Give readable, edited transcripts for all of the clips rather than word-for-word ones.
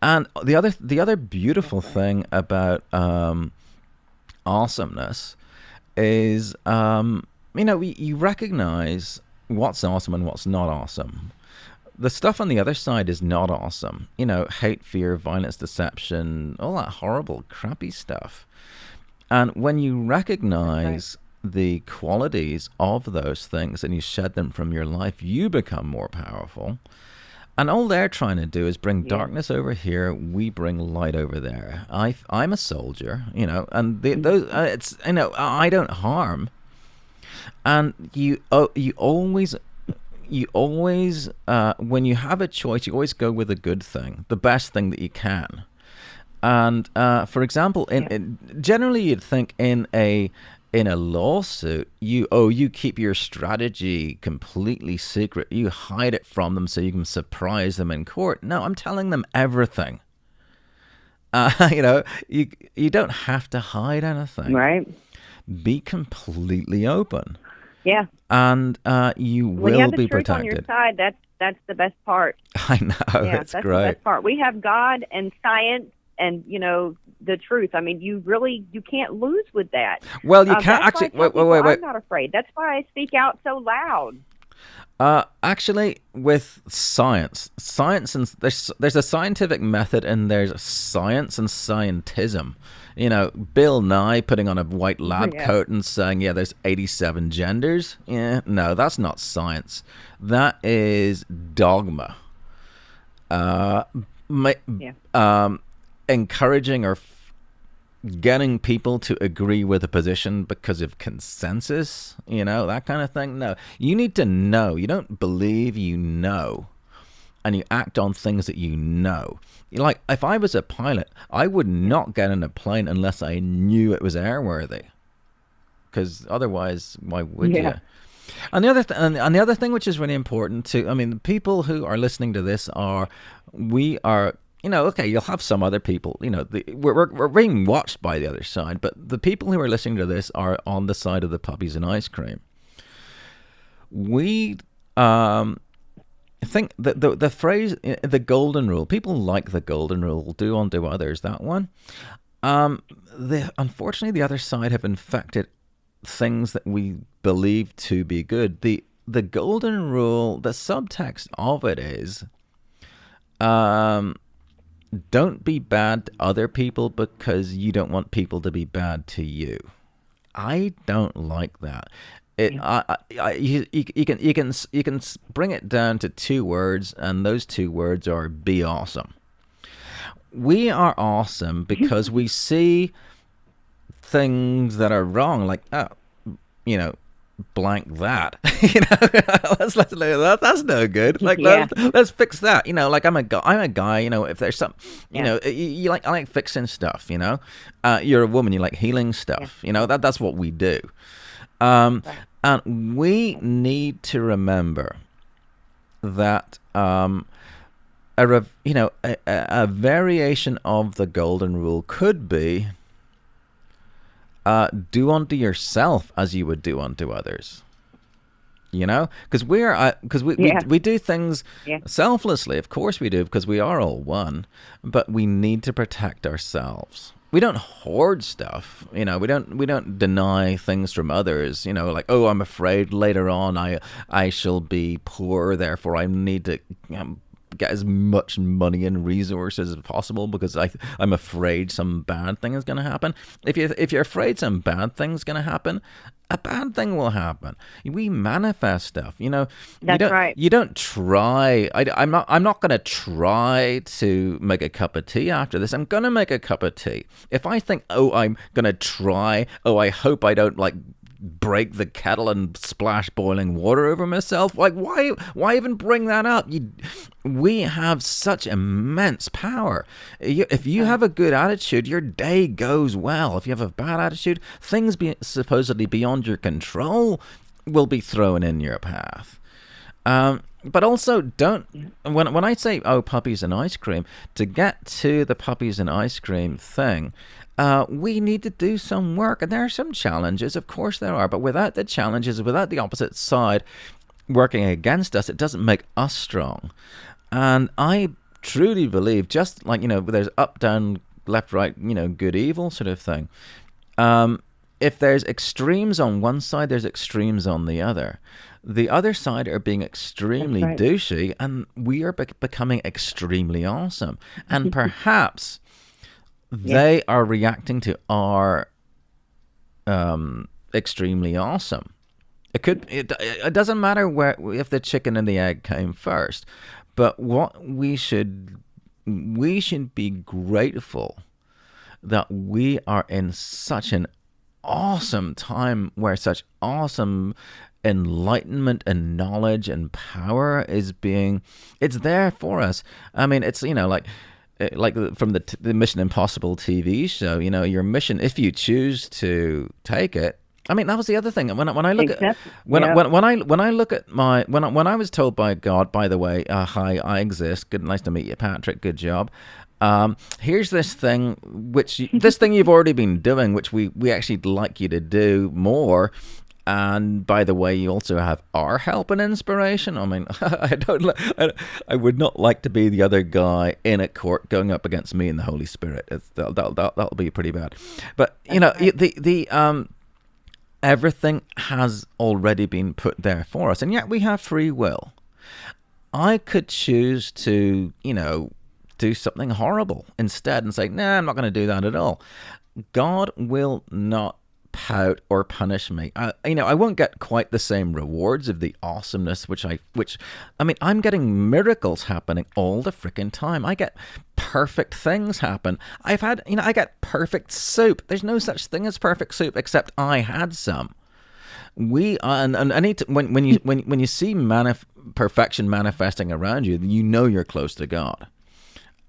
And the other beautiful thing about awesomeness is, you recognize what's awesome and what's not awesome. The stuff on the other side is not awesome. Hate, fear, violence, deception, all that horrible, crappy stuff. And when you That's right. recognize the qualities of those things and you shed them from your life, you become more powerful. And all they're trying to do is bring Yes. darkness over here. We bring light over there. I'm a soldier, and Mhm. I don't harm. And you always, when you have a choice, you always go with a good thing, the best thing that you can. And for example, Yes. generally you'd think in a lawsuit, you keep your strategy completely secret. You hide it from them so you can surprise them in court. No, I'm telling them everything. You don't have to hide anything. Right. Be completely open, Yeah. and you When you will have the be truth on your protected. side, that's the best part. I know, Yeah, it's that's the great. best part. We have God and science and the truth. I mean, you can't lose with that. Well, you can't That's why I actually. tell Wait, wait, people wait, wait. I'm not afraid. That's why I speak out so loud. Actually, with science and there's a scientific method and there's science and scientism. Bill Nye putting on a white lab Yeah. coat and saying, "Yeah, there's 87 genders." Yeah, no, that's not science. That is dogma. Uh, ma- Yeah. Encouraging or getting people to agree with a position because of consensus, that kind of thing. No, you need to know. You don't believe, and you act on things that you know. Like, if I was a pilot, I would Yeah. not get in a plane unless I knew it was airworthy, because otherwise, why would you? Yeah. And the other thing, which is really important too, I mean, the people who are listening to this we are, okay, you'll have some other people, we're being watched by the other side, but the people who are listening to this are on the side of the puppies and ice cream. We, I think that the phrase, the golden rule, people like the golden rule, do unto others, that one. Unfortunately, the other side have infected things that we believe to be good. The golden rule, the subtext of it is, um, don't be bad to other people because you don't want people to be bad to you. I don't like that. It, Yeah. you can bring it down to two words, and those two words are be awesome. We are awesome because we see things that are wrong, like, you know, blank that. Let's that's no good. Like, Yeah. let's fix that. Like, I'm a guy. If there's some, Yeah. I like fixing stuff. You're a woman. You like healing Yeah. stuff. That's what we do. Um, Right. and we need to remember that a variation of the golden rule could be, do unto yourself as you would do unto others. Because Yeah. we do things Yeah. selflessly. Of course we do, because we are all one. But we need to protect ourselves. We don't hoard stuff. We don't deny things from others. Like, oh, I'm afraid later on I shall be poor, therefore I need to get as much money and resources as possible because I'm afraid some bad thing is going to happen. If you're afraid some bad thing's going to happen, a bad thing will happen. We manifest stuff. You That's don't right. you don't try. I'm not going to try to make a cup of tea after this. I'm going to make a cup of tea. If I think, oh, I'm going to try, oh, I hope I don't like break the kettle and splash boiling water over myself. Like, why even bring that up? We have such immense power. If you Right. have a good attitude, your day goes well. If you have a bad attitude, things supposedly beyond your control will be thrown in your path. But also, don't, when I say, oh, puppies and ice cream, to get to the puppies and ice cream thing, we need to do some work. And there are some challenges, of course there are, but without the challenges, without the opposite side working against us, it doesn't make us strong. And I truly believe, just like, there's up, down, left, right, good, evil sort of thing. If there's extremes on one side, there's extremes on the other. The other side are being extremely douchey, and we are becoming extremely awesome. And perhaps they are reacting to our extremely awesome. It doesn't matter if the chicken and the egg came first, but what we should be grateful that we are in such an awesome time where such awesome enlightenment and knowledge and power it's there for us. I mean, it's like from the Mission Impossible TV show, your mission, if you choose to take it. I mean, that was the other thing. When I look at when I look at when I was told by God, by the way, hi, I exist. Good, nice to meet you, Patrick. Good job. Here's this thing this thing you've already been doing, which we actually like you to do more. And by the way, you also have our help and inspiration. I mean, I would not like to be the other guy in a court going up against me and the Holy Spirit. That'll be pretty bad. But everything has already been put there for us, and yet we have free will. I could choose to, do something horrible instead and say, nah, I'm not going to do that at all. God will not pout or punish me. I won't get quite the same rewards of the awesomeness which I'm getting miracles happening all the freaking time. I get perfect things happen. I get perfect soup. There's no such thing as perfect soup, except I had some. When you see perfection manifesting around you, you're close to God,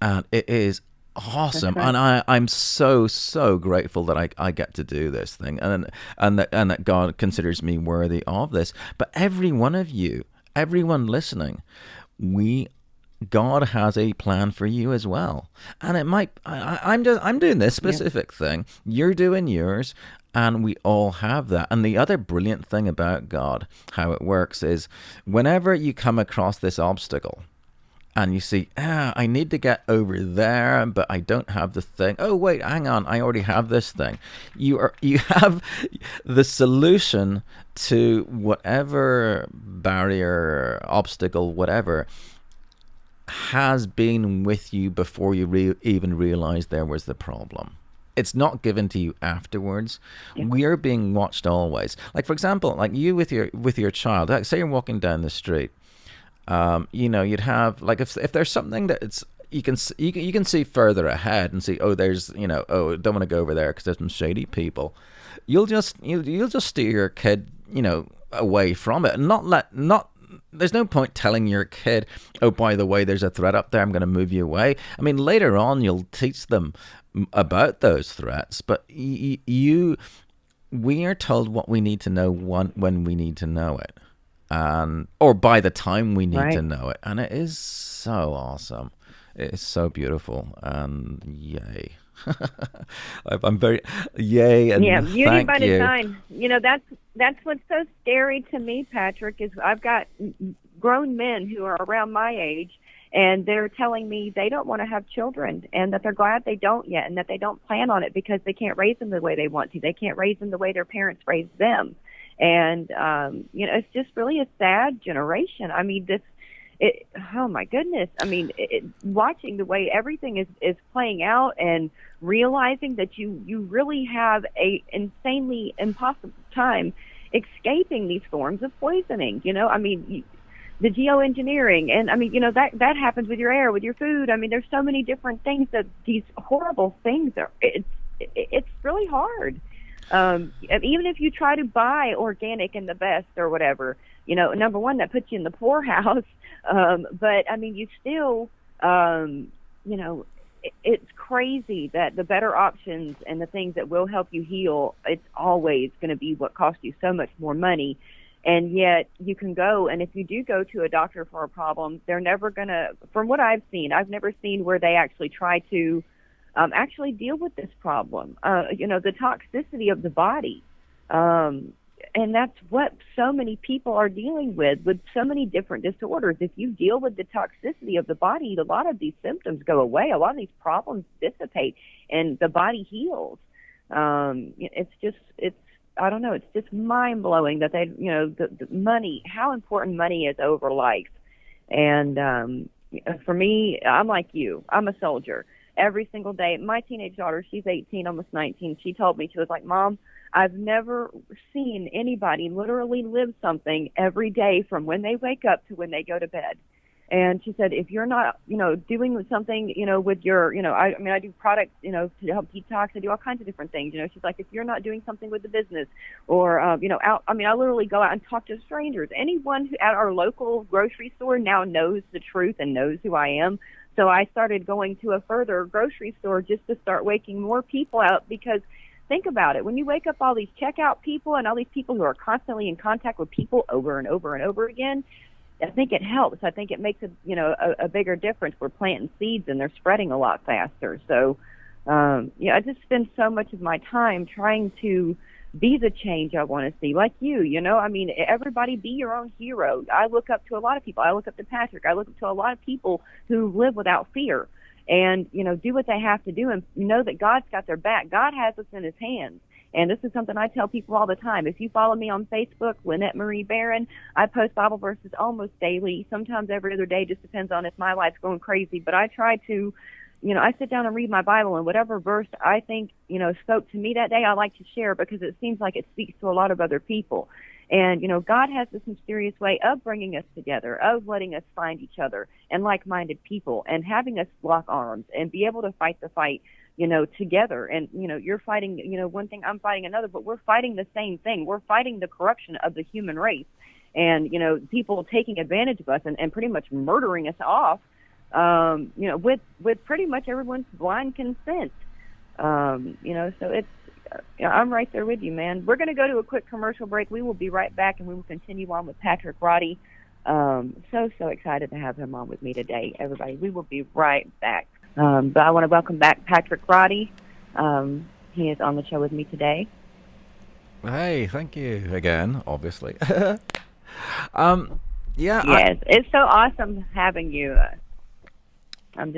and it is awesome. Right. And I'm so grateful that I get to do this thing, and that God considers me worthy of this. But every one of you, everyone listening, God has a plan for you as well. And it might I'm doing this specific thing, you're doing yours, and we all have that. And the other brilliant thing about God, how it works, is whenever you come across this obstacle and you see, I need to get over there, but I don't have the thing. Oh, wait, hang on, I already have this thing. You have the solution to whatever barrier, obstacle, whatever, has been with you before you even realized there was the problem. It's not given to you afterwards. Yeah. We are being watched always. Like, for example, like you with your child, like say you're walking down the street. You'd have, like, if there's something that you can see further ahead and see, there's, don't want to go over there because there's some shady people. You'll just steer your kid, away from it, and there's no point telling your kid, oh, by the way, there's a threat up there, I'm going to move you away. I mean, later on, you'll teach them about those threats, but we are told what we need to know when we need to know it. Or by the time we need to know it. And it is so awesome. It is so beautiful. And yay. I'm very, yay. And yeah, beauty thank by you. design. That's what's so scary to me, Patrick, is I've got grown men who are around my age, and they're telling me they don't want to have children, and that they're glad they don't yet, and that they don't plan on it because they can't raise them the way they want to. They can't raise them the way their parents raised them. And, it's just really a sad generation. I mean, oh my goodness. I mean, watching the way everything is playing out and realizing that you really have a insanely impossible time escaping these forms of poisoning. I mean, the geoengineering, and I mean, that happens with your air, with your food. I mean, there's so many different things that these horrible things are. It's really hard. Even if you try to buy organic and the best or whatever, number one, that puts you in the poorhouse. But I mean, you still, it's crazy that the better options and the things that will help you heal, it's always going to be what costs you so much more money. And yet you can go, and if you do go to a doctor for a problem, they're never going to, from what I've seen, I've never seen where they actually try to actually deal with this problem. The toxicity of the body and that's what so many people are dealing with so many different disorders. If you deal with the toxicity of the body, a lot of these symptoms go away. A lot of these problems dissipate, and the body heals. It's I don't know. It's just mind blowing that they, the money, how important money is over life. And for me, I'm like you. I'm a soldier. Every single day, my teenage daughter, she's 18, almost 19. She told me, she was like, Mom, I've never seen anybody literally live something every day from when they wake up to when they go to bed. And she said, if you're not, doing something, with your, I do products, to help detox. I do all kinds of different things. She's like, if you're not doing something with the business or, I literally go out and talk to strangers. Anyone who at our local grocery store now knows the truth and knows who I am. So I started going to a further grocery store just to start waking more people out, because think about it. When you wake up all these checkout people and all these people who are constantly in contact with people over and over and over again, I think it helps. I think it makes a bigger difference. We're planting seeds and they're spreading a lot faster. So, I just spend so much of my time trying to be the change I want to see. Like you, everybody be your own hero. I look up to a lot of people. I look up to Patrick. I look up to a lot of people who live without fear and, do what they have to do and know that God's got their back. God has us in his hands. And this is something I tell people all the time. If you follow me on Facebook, Lynette Marie Barron, I post Bible verses almost daily, sometimes every other day, just depends on if my life's going crazy. But I try to, I sit down and read my Bible, and whatever verse I think, spoke to me that day, I like to share because it seems like it speaks to a lot of other people. And, God has this mysterious way of bringing us together, of letting us find each other and like-minded people and having us lock arms and be able to fight the fight, together. And, you're fighting, one thing, I'm fighting another, but we're fighting the same thing. We're fighting the corruption of the human race and, people taking advantage of us and pretty much murdering us off, with pretty much everyone's blind consent. So it's, I'm right there with you, man. We're going to go to a quick commercial break. We will be right back, and we will continue on with Patrick Roddie. So excited to have him on with me today, everybody. We will be right back. But I want to welcome back Patrick Roddie. He is on the show with me today. Hey, thank you again, obviously. Yes, it's so awesome having you. I'm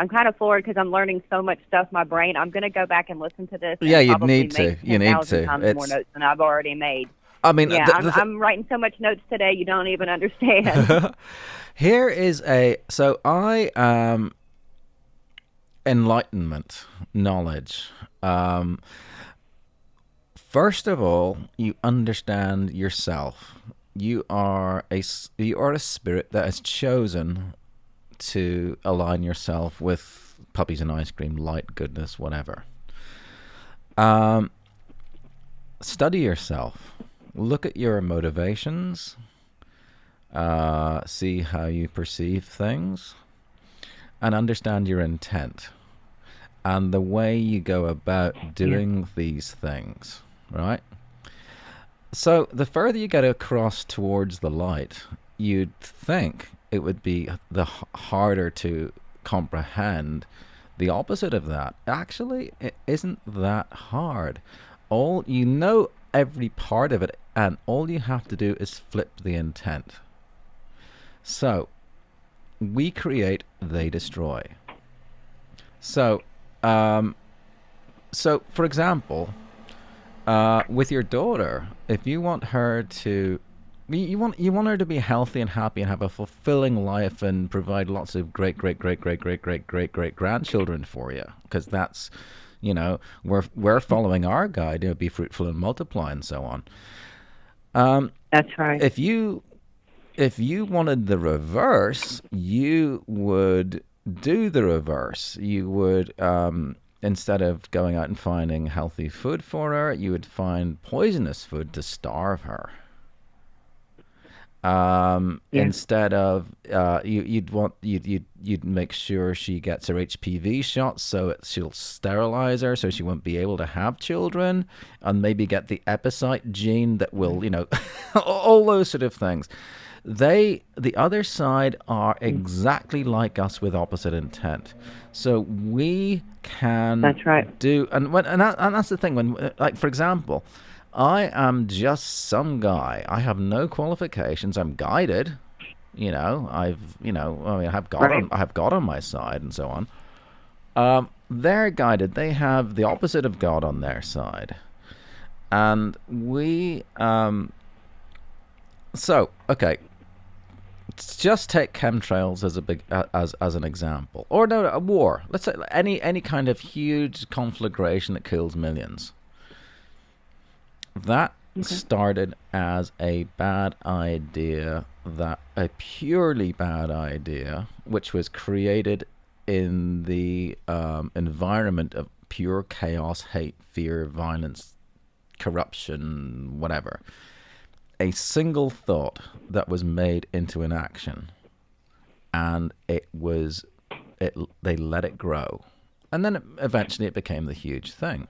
kind of floored because I'm learning so much stuff. My brain. I'm going to go back and listen to this. Yeah, you need to. You need to. Times more notes than I've already made. I mean, yeah, I'm writing so much notes today you don't even understand. Here is enlightenment, knowledge. First of all, you understand yourself. You are a spirit that has chosen to align yourself with puppies and ice cream, light, goodness, whatever. Study yourself. Look at your motivations. See how you perceive things. And understand your intent. And the way you go about doing these things, right? So the further you get across towards the light, you'd think it would be the harder to comprehend the opposite of that. Actually, it isn't that hard. Every part of it, and all you have to do is flip the intent. So, we create, they destroy. So, for example, with your daughter, if you want her to, you want her to be healthy and happy and have a fulfilling life and provide lots of great grandchildren for you, because that's, we're following our guide, be fruitful and multiply and so on. That's right. If you wanted the reverse, you would do the reverse. You would, instead of going out and finding healthy food for her, you would find poisonous food to starve her. Instead of you'd make sure she gets her HPV shots, so she'll sterilize her, so she won't be able to have children, and maybe get the epicyte gene that will, all those sort of things. The other side are exactly like us with opposite intent. So we can That's right. do, and that's the thing. When, like, for example, I am just some guy. I have no qualifications. I'm guided. I mean, Right. I have God on my side and so on. They're guided. They have the opposite of God on their side, and okay. Just take chemtrails as a big as an example, or no, a war. Let's say any kind of huge conflagration that kills millions. That Okay. started as a bad idea, that a purely bad idea, which was created in the environment of pure chaos, hate, fear, violence, corruption, whatever. A single thought that was made into an action, and they let it grow, and then eventually it became the huge thing.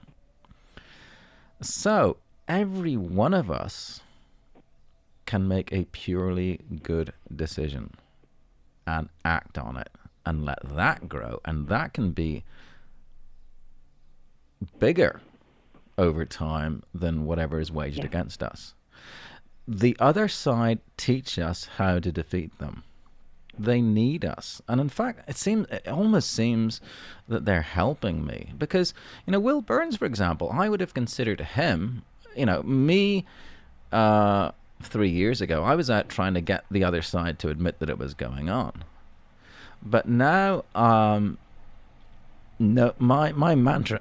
So every one of us can make a purely good decision and act on it and let that grow, and that can be bigger over time than whatever is waged Yeah. against us. The other side teach us how to defeat them. They need us, and in fact, it almost seems that they're helping me, because Will Burns, for example, I would have considered him, me, 3 years ago. I was out trying to get the other side to admit that it was going on, but now, no, my mantra,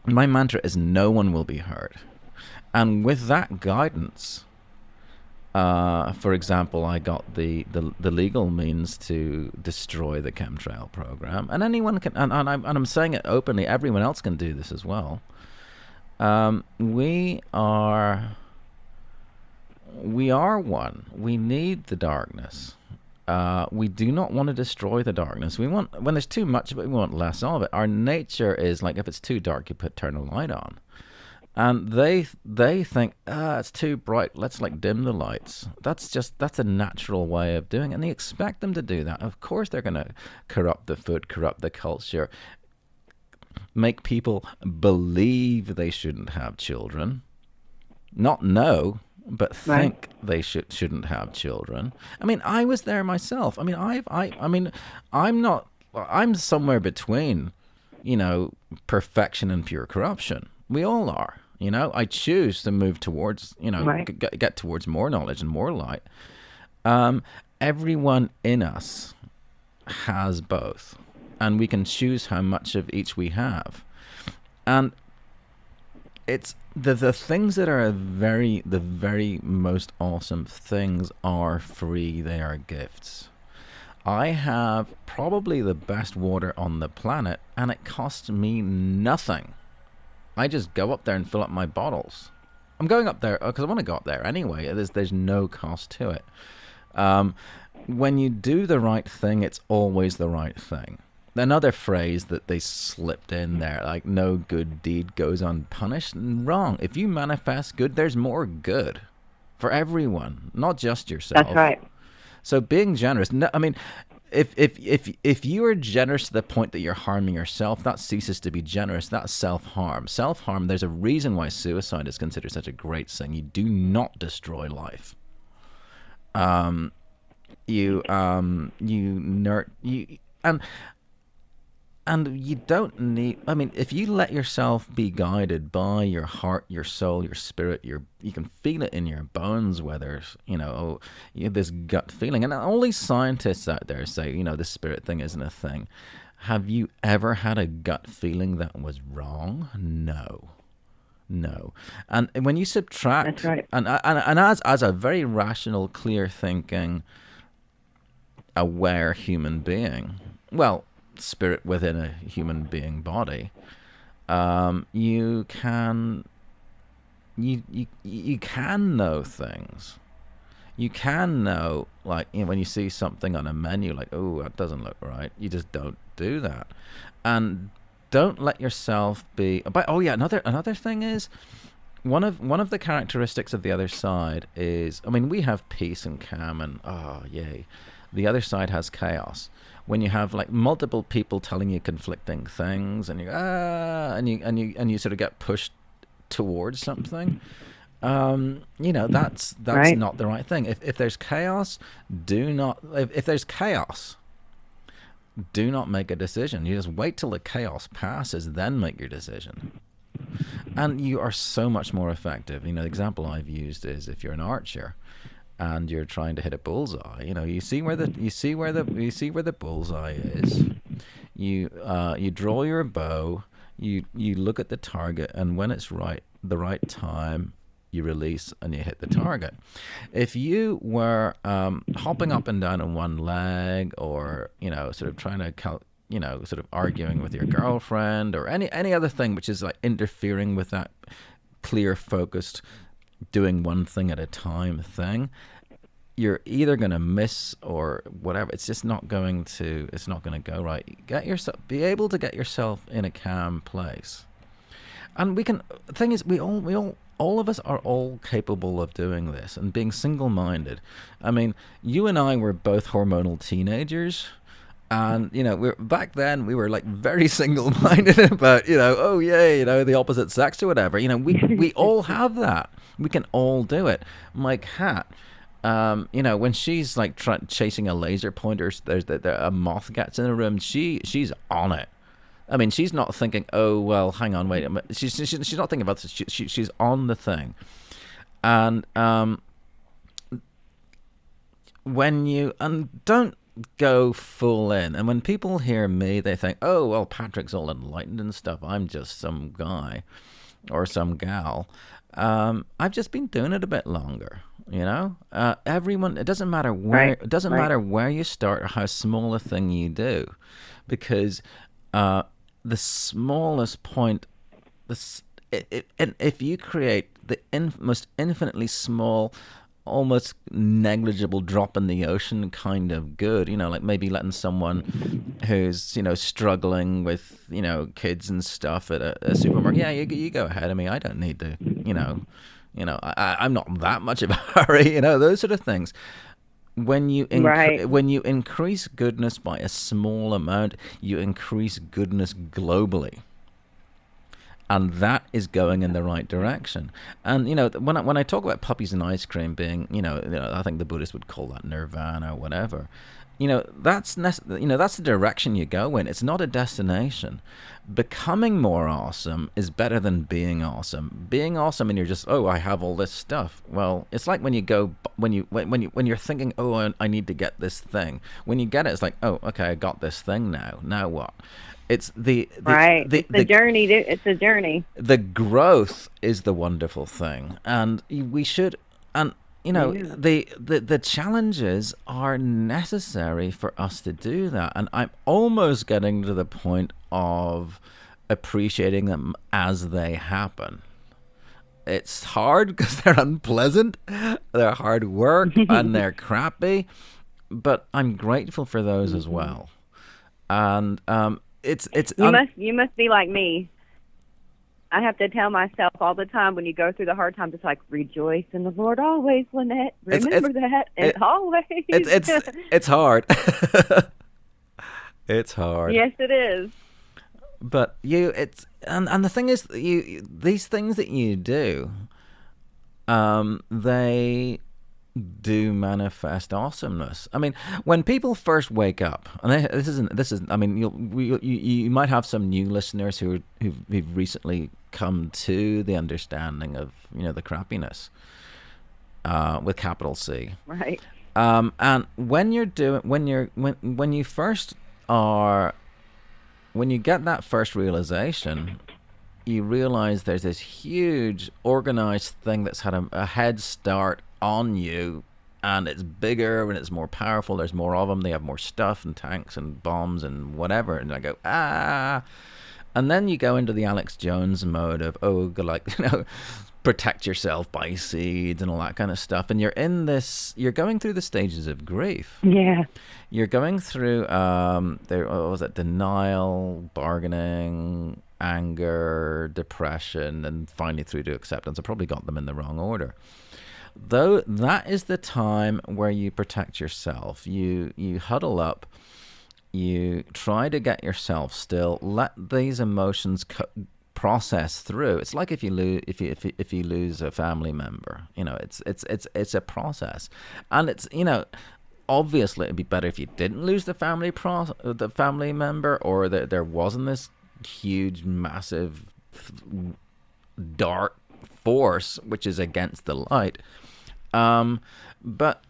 my mantra is no one will be hurt, and with that guidance. For example, I got the legal means to destroy the chemtrail program, and anyone can, and I'm saying it openly. Everyone else can do this as well. We are one. We need the darkness. We do not want to destroy the darkness. We want, when there's too much of it, we want less of it. Our nature is like, if it's too dark, you turn a light on. And they think, it's too bright, let's like dim the lights. That's a natural way of doing it, and they expect them to do that. Of course they're going to corrupt the food, corrupt the culture, make people believe they shouldn't have children, not know, but Right. think they shouldn't have children. I mean, I was there myself. I mean, I mean, I'm somewhere between, perfection and pure corruption. We all are. I choose to move towards, Right. get towards more knowledge and more light. Everyone in us has both, and we can choose how much of each we have. And it's the things that are the very most awesome things are free. They are gifts. I have probably the best water on the planet, and it costs me nothing. I just go up there and fill up my bottles. I'm going up there because I want to go up there anyway. There's no cost to it. When you do the right thing, it's always the right thing. Another phrase that they slipped in there, like no good deed goes unpunished. Wrong. If you manifest good, there's more good for everyone, not just yourself. That's right. So being generous, no, I mean, if you are generous to the point that you're harming yourself, that ceases to be generous. That's self-harm. Self-harm, there's a reason why suicide is considered such a great thing. You do not destroy life. You and you don't need, I mean, if you let yourself be guided by your heart, your soul, your spirit, you can feel it in your bones, whether, you have this gut feeling. And all these scientists out there say, the spirit thing isn't a thing. Have you ever had a gut feeling that was wrong? No. No. And when you subtract, That's right. and as a very rational, clear thinking, aware human being, well, spirit within a human being body, you can know things. You can know, like, when you see something on a menu, like, oh, that doesn't look right. You just don't do that, and don't let yourself be. But oh yeah, another thing is, one of the characteristics of the other side is, I mean, we have peace and calm, and oh yay, the other side has chaos. When you have like multiple people telling you conflicting things, and you and you sort of get pushed towards something, that's Right. not the right thing. If there's chaos, do not. If there's chaos, do not make a decision. You just wait till the chaos passes, then make your decision. And you are so much more effective. The example I've used is if you're an archer and you're trying to hit a bullseye. You see where the bullseye is. You draw your bow. You look at the target, and when it's the right time, you release and you hit the target. If you were hopping up and down on one leg, or sort of trying to sort of arguing with your girlfriend, or any other thing which is like interfering with that clear, focused, doing one thing at a time thing, you're either going to miss or whatever. It's just not going to go right. Be able to get yourself in a calm place. And the thing is, all of us are all capable of doing this and being single-minded. I mean, you and I were both hormonal teenagers. And, back then we were like very single-minded about, oh yeah, the opposite sex or whatever. We all have that. We can all do it. My cat, when she's like chasing a laser pointer, there's a moth gets in the room. She's on it. I mean, she's not thinking, oh well, hang on, wait a minute. She's not thinking about this. She's on the thing. And don't go full in. And when people hear me, they think, oh well, Patrick's all enlightened and stuff. I'm just some guy or some gal. I've just been doing it a bit longer. Everyone. It doesn't matter where. Right. It doesn't Right. matter where you start or how small a thing you do, because the smallest point, and if you create the most infinitely small, almost negligible drop in the ocean kind of good, like maybe letting someone who's struggling with kids and stuff at a supermarket, yeah, you go ahead. I mean, I don't need to, I'm not that much of a hurry, those sort of things. When you increase goodness by a small amount, you increase goodness globally. And that is going in the right direction. And when I talk about puppies and ice cream being, I think the Buddhists would call that nirvana or whatever. That's the direction you go in. It's not a destination. Becoming more awesome is better than being awesome. Being awesome and you're just, oh, I have all this stuff. Well, it's like when you're thinking, oh, I need to get this thing. When you get it, it's like, oh, okay, I got this thing now. Now what? It's the journey. It's a journey. The growth is the wonderful thing, and we should. And the challenges are necessary for us to do that. And I'm almost getting to the point of appreciating them as they happen. It's hard because they're unpleasant, they're hard work, and they're crappy. But I'm grateful for those as well. And you must be like me. I have to tell myself all the time when you go through the hard times, it's like, rejoice in the Lord always, Lynette. Remember that. Always. It's hard. It's hard. Yes, it is. But and the thing is, these things that you do, they do manifest awesomeness. I mean, when people first wake up, and this is. I mean, you might have some new listeners who've recently come to the understanding of the crappiness with capital C. Right. And when you get that first realization, you realize there's this huge organized thing that's had a head start on you, and it's bigger and it's more powerful. There's more of them. They have more stuff and tanks and bombs and whatever. And I go, and then you go into the Alex Jones mode of, protect yourself by seeds and all that kind of stuff. And you're going through the stages of grief. Yeah. You're going through denial, bargaining, anger, depression, and finally through to acceptance. I probably got them in the wrong order. Though that is the time where you protect yourself. You huddle up. You try to get yourself still. Let these emotions process through. It's like if you lose if you lose a family member, it's a process, and it's obviously it'd be better if you didn't lose the family member, or that there wasn't this huge, massive, dark force which is against the light. But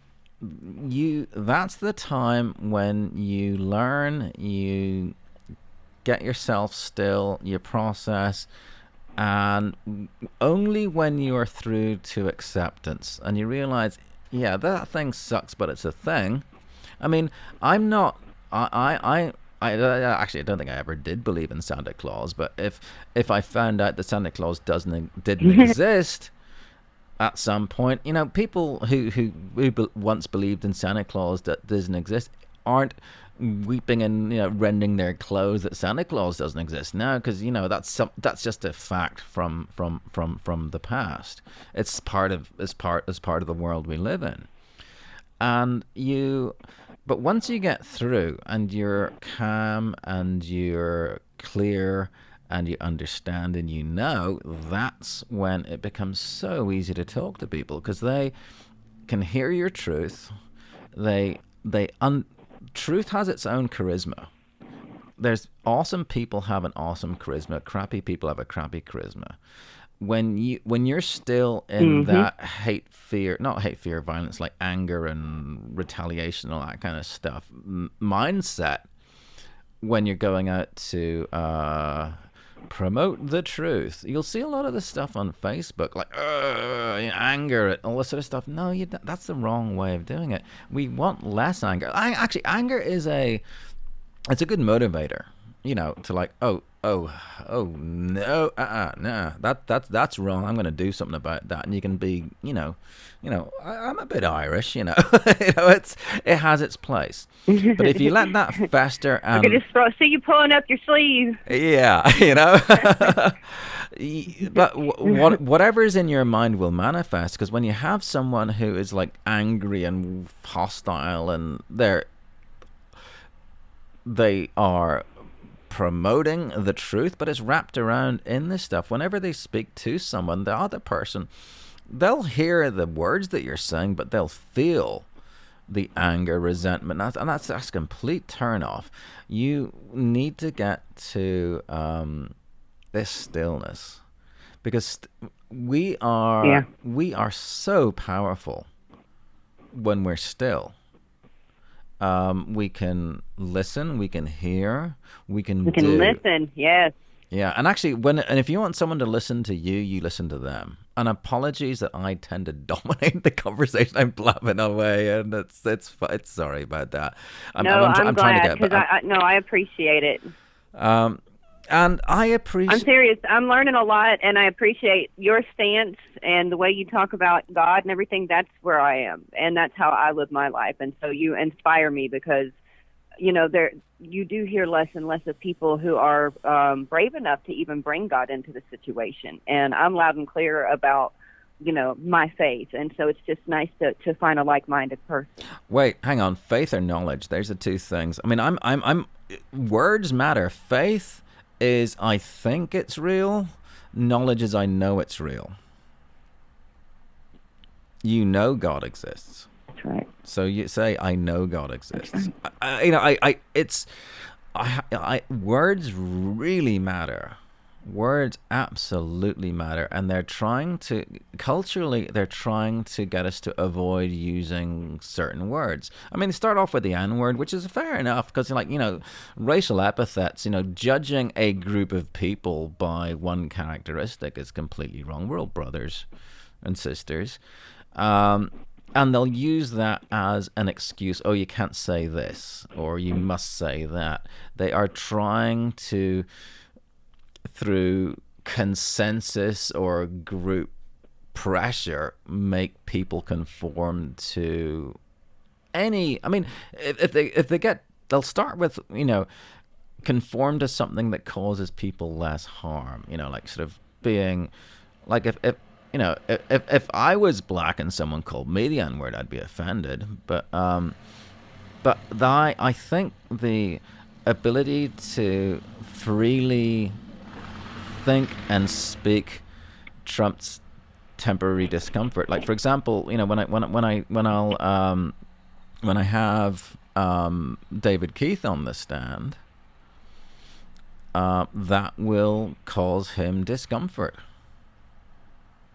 that's the time when you learn, you get yourself still, you process, and only when you are through to acceptance and you realize, yeah, that thing sucks, but it's a thing. I mean, I'm not. I actually, I don't think I ever did believe in Santa Claus. But if I found out that Santa Claus didn't exist at some point, people who once believed in Santa Claus that doesn't exist aren't weeping and rending their clothes that Santa Claus doesn't exist now, because that's just a fact from the past. It's part of the world we live in. But once you get through and you're calm and you're clear and you understand and that's when it becomes so easy to talk to people, because they can hear your truth. Truth has its own charisma. There's awesome people have an awesome charisma. Crappy people have a crappy charisma. When you're still in that not hate, fear, violence, like anger and retaliation, all that kind of stuff, mindset, when you're going out to promote the truth, you'll see a lot of this stuff on Facebook, like anger, all this sort of stuff. No, that's the wrong way of doing it. We want less anger. Actually, anger is it's a good motivator, to like, oh no, no, that's wrong. I'm going to do something about that. And you can be, I'm a bit Irish, it has its place. But if you let that fester, and I can just see you pulling up your sleeve. Yeah, but whatever's in your mind will manifest, because when you have someone who is like angry and hostile, and they are promoting the truth, but it's wrapped around in this stuff. Whenever they speak to someone, the other person, they'll hear the words that you're saying, but they'll feel the anger, resentment, and that's a complete turn off. You need to get to this stillness, because we are so powerful when we're still. We can listen, we can hear, we can listen. Yes. Yeah, and actually, and if you want someone to listen to you, you listen to them. And apologies that I tend to dominate the conversation. I'm blabbing away, and it's sorry about that. I'm glad, trying to get, because I appreciate it. And I appreciate. I'm serious. I'm learning a lot, and I appreciate your stance and the way you talk about God and everything. That's where I am, and that's how I live my life. And so you inspire me, because you do hear less and less of people who are brave enough to even bring God into the situation. And I'm loud and clear about my faith, and so it's just nice to find a like-minded person. Wait, hang on. Faith or knowledge? There's the two things. I mean, I'm words matter. Faith is I think it's real. Knowledge is I know it's real. God exists. That's right. So you say I know God exists. Words really matter. Words absolutely matter, and they're trying to get us to avoid using certain words. I mean, they start off with the N-word, which is fair enough, because racial epithets, judging a group of people by one characteristic is completely wrong. We're all brothers and sisters, and they'll use that as an excuse. Oh, you can't say this, or you must say that. They are trying to, through consensus or group pressure, make people conform to any. I mean, they'll start with conform to something that causes people less harm. Like sort of being like if I was black and someone called me the N-word, I'd be offended. But I think the ability to freely think and speak trumps temporary discomfort. Like, for example, you know, when I have David Keith on the stand, that will cause him discomfort.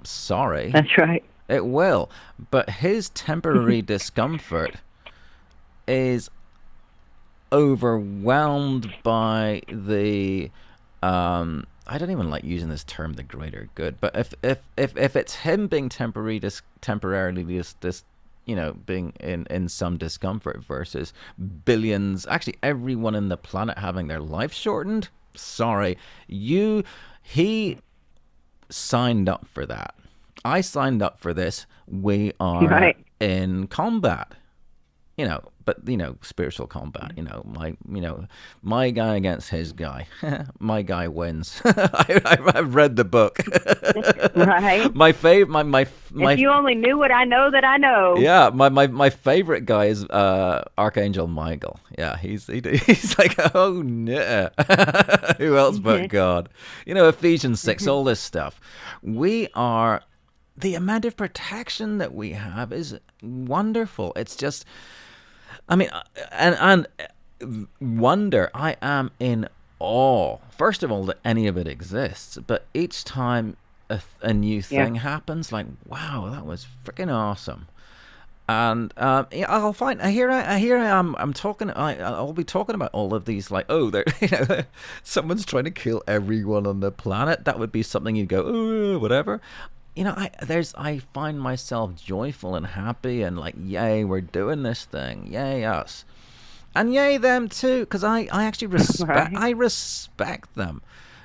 Sorry. That's right. It will. But his temporary discomfort is overwhelmed by the I don't even like using this term, the greater good, but if it's him being temporarily you know, being in some discomfort versus billions, actually everyone in the planet having their life shortened, sorry, he signed up for that. I signed up for this. We are in combat, you know, but, you know, spiritual combat, you know, my guy against his guy. My guy wins. I've read the book. Right. My favorite, if you only knew what I know that I know. Yeah, my favorite guy is Archangel Michael. Yeah, he's like, oh no, who else but God? You know, Ephesians 6, all this stuff. The amount of protection that we have is wonderful. It's just, I mean, and wonder, I am in awe, first of all, that any of it exists, but each time a new thing happens, like, wow, that was freaking awesome. And I'll find here I am. I'm talking. I'll be talking about all of these. Like, oh, there, you know, someone's trying to kill everyone on the planet. That would be something you'd go, oh, whatever. You know, I find myself joyful and happy and like, yay, we're doing this thing. Yay us, and yay them too. Because I actually respect them.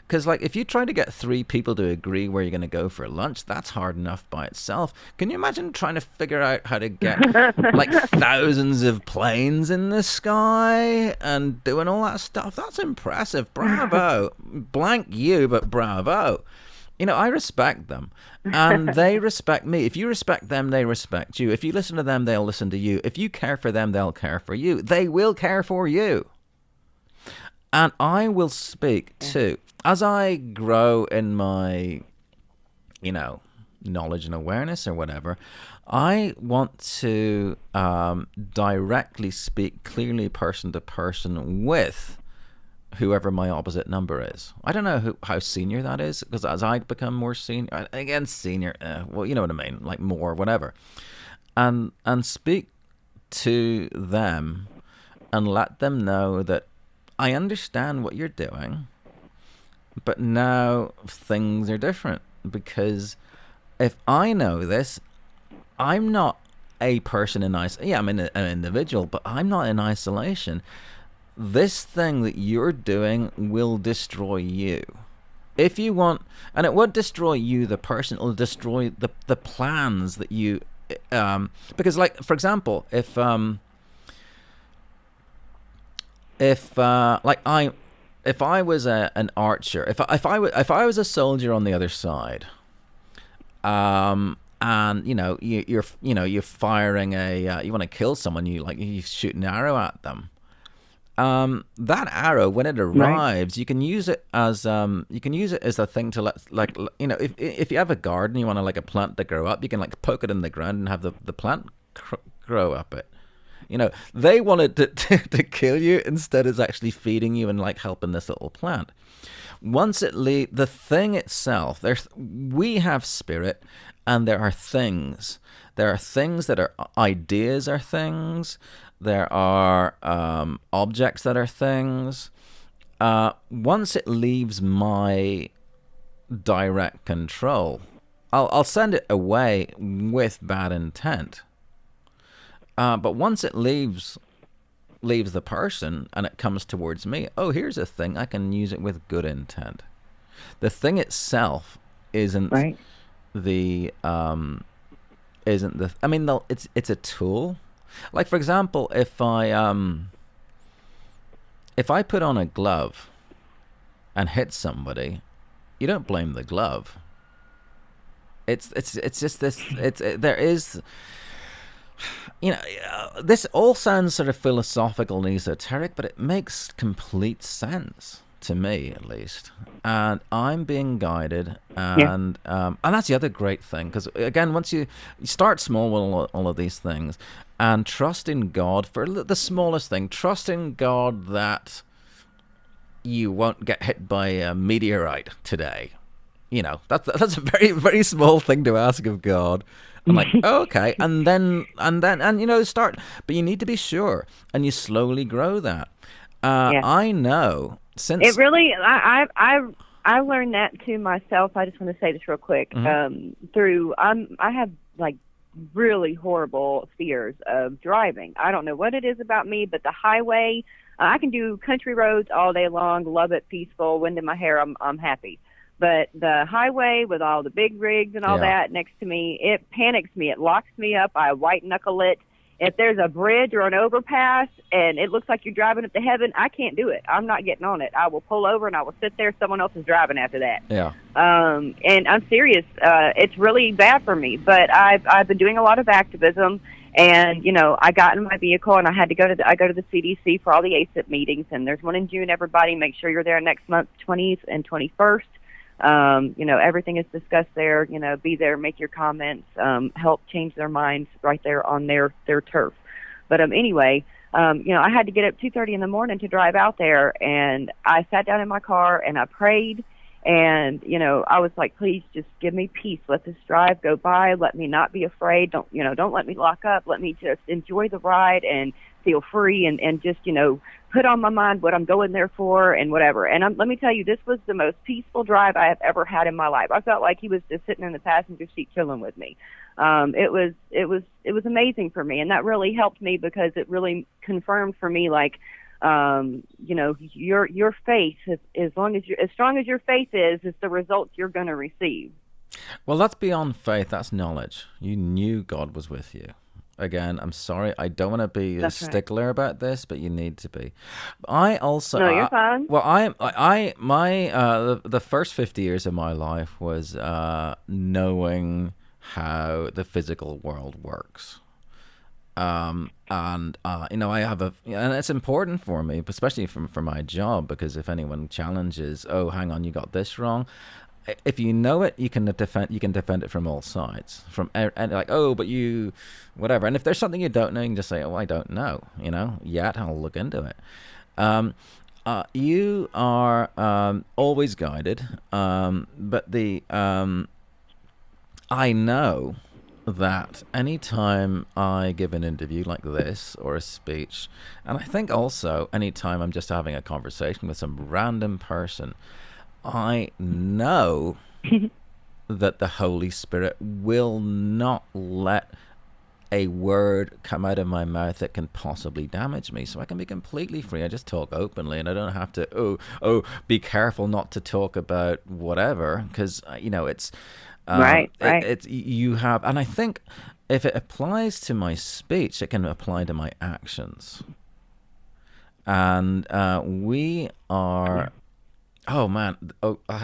Because, like, if you try to get 3 people to agree where you're going to go for lunch, that's hard enough by itself. Can you imagine trying to figure out how to get, like, thousands of planes in the sky and doing all that stuff? That's impressive. Bravo. Blank you, but bravo. You know, I respect them. And they respect me. If you respect them, they respect you. If you listen to them, they'll listen to you. If you care for them, they'll care for you. They will care for you. And I will speak too. As I grow in my, you know, knowledge and awareness or whatever, I want to directly speak clearly person to person with whoever my opposite number is. I don't know how senior that is, because as I become more senior, again, senior, well, you know what I mean, like more, whatever. And speak to them and let them know that I understand what you're doing, but now things are different, because if I know this, I'm not a person in isolation. Yeah, I'm an individual, but I'm not in isolation. This thing that you're doing will destroy you. If you want, and it won't destroy you, the person, it'll destroy the plans that you, because, like, for example, if I was an archer, if I was a soldier on the other side, and you know you're firing you want to kill someone, you shoot an arrow at them. That arrow, when it arrives, you can use it as a thing to like you know, if you have a garden, you want to like a plant to grow up, you can like poke it in the ground and have the plant grow up it. You know, they wanted to kill you instead of actually feeding you and like helping this little plant. Once the thing itself, we have spirit, and there are things. There are things that are ideas are things. There are objects that are things. Once it leaves my direct control, I'll send it away with bad intent. But once it leaves the person and it comes towards me, oh, here's a thing, I can use it with good intent. The thing itself isn't it's a tool. Like, for example, if I put on a glove and hit somebody, you don't blame the glove. It's just this. There is. You know, this all sounds sort of philosophical and esoteric, but it makes complete sense to me at least, and I'm being guided, Yeah. and that's the other great thing, because again, once you start small with all of these things, and trust in God for the smallest thing, trust in God that you won't get hit by a meteorite today. That's a very, very small thing to ask of God. I'm like, oh, okay, and start, but you need to be sure, and you slowly grow that. Yeah. I know It since. really, I learned that to myself. I just want to say this real quick. Mhm. I have like really horrible fears of driving. I don't know what it is about me, but the highway, I can do country roads all day long, love it, peaceful, wind in my hair, I'm happy. But the highway with all the big rigs and all Yeah. that next to me, it panics me. It locks me up. I white knuckle it. If there's a bridge or an overpass and it looks like you're driving up to heaven, I can't do it. I'm not getting on it. I will pull over and I will sit there. Someone else is driving after that. Yeah. And I'm serious. It's really bad for me. But I've been doing a lot of activism, and I got in my vehicle and I had to go to the CDC for all the ACIP meetings. And there's one in June. Everybody, make sure you're there next month, 20th and 21st. Everything is discussed there. Be there, make your comments, help change their minds right there on their turf. But anyway, I had to get up 2:30 in the morning to drive out there, and I sat down in my car and I prayed, and I was like, please just give me peace. Let this drive go by. Let me not be afraid. Don't let me lock up. Let me just enjoy the ride and feel free, and just put on my mind what I'm going there for and whatever. And let me tell you, this was the most peaceful drive I have ever had in my life. I felt like he was just sitting in the passenger seat chilling with me. It was amazing for me, and that really helped me because it really confirmed for me, like, your faith, as strong as your faith is the results you're going to receive. Well, that's beyond faith. That's knowledge. You knew God was with you. Again, I'm sorry. I don't want to be a stickler about this, but you need to be. I also. No, you're fine. Well, the first 50 years of my life was knowing how the physical world works. I have and it's important for me, especially for my job, because if anyone challenges, oh, hang on, you got this wrong. If you know it, you can defend it from all sides. And like, oh, but you, whatever. And if there's something you don't know, you can just say, oh, I don't know. Yet I'll look into it. You are always guided, but I know that anytime I give an interview like this or a speech, and I think also anytime I'm just having a conversation with some random person, I know that the Holy Spirit will not let a word come out of my mouth that can possibly damage me. So I can be completely free. I just talk openly, and I don't have to, be careful not to talk about whatever, because, it's... Right. You have, and I think if it applies to my speech, it can apply to my actions. And we are... Oh man!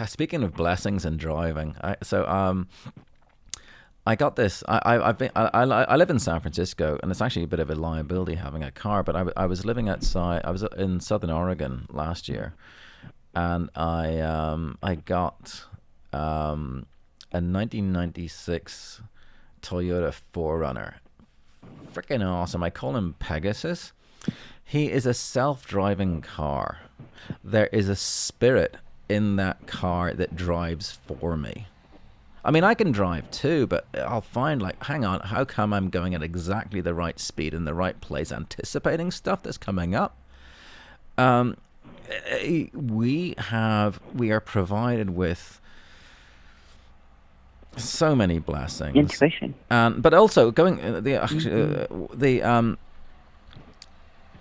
Speaking of blessings and driving, I got this. I live in San Francisco, and it's actually a bit of a liability having a car. But I was living outside. I was in Southern Oregon last year, and I got a 1996 Toyota 4Runner. Freaking awesome! I call him Pegasus. He is a self-driving car. There is a spirit in that car that drives for me. I mean, I can drive too, but I'll find, like, hang on, how come I'm going at exactly the right speed in the right place, anticipating stuff that's coming up? We are provided with so many blessings, intuition, but also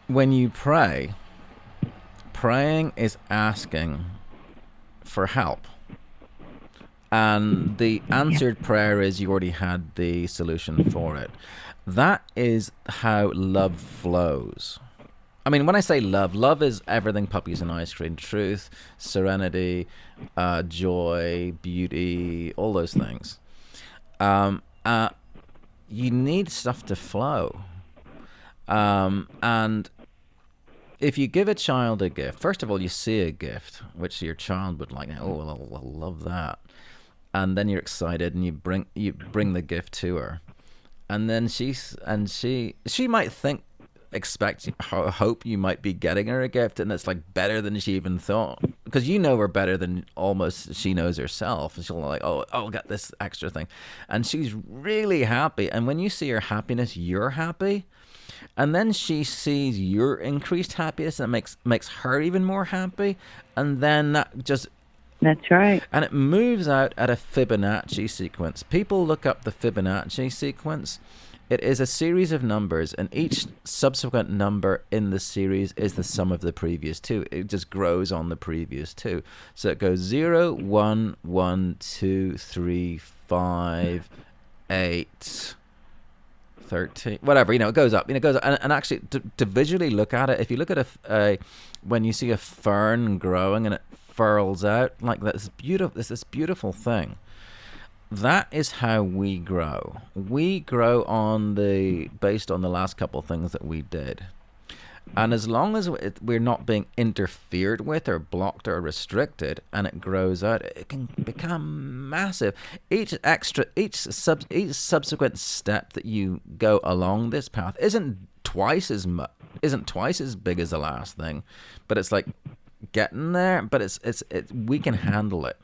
when you pray, praying is asking for help. And the answered prayer is you already had the solution for it. That is how love flows. I mean, when I say love is everything, puppies and ice cream, truth, serenity, joy, beauty, all those things. You need stuff to flow. And if you give a child a gift, first of all, you see a gift which your child would like. Oh, well, I'll love that, and then you're excited and you bring the gift to her, and then she might hope you might be getting her a gift, and it's like better than she even thought, because you know her better than almost she knows herself, and she'll like, oh, I'll get this extra thing, and she's really happy, and when you see her happiness, you're happy. And then she sees your increased happiness, and it makes her even more happy. And then That's right. And it moves out at a Fibonacci sequence. People look up the Fibonacci sequence. It is a series of numbers, and each subsequent number in the series is the sum of the previous two. It just grows on the previous two. So it goes 0, 1, 1, 2, 3, 5, 8... 13, whatever, it goes up, and actually to visually look at it, if you look at when you see a fern growing and it furls out like that, it's this beautiful thing. That is how we grow. We grow based on the last couple of things that we did. And as long as we're not being interfered with or blocked or restricted, and it grows out, it can become massive. Each subsequent step that you go along this path isn't twice as big as the last thing, but it's like getting there. But we can handle it.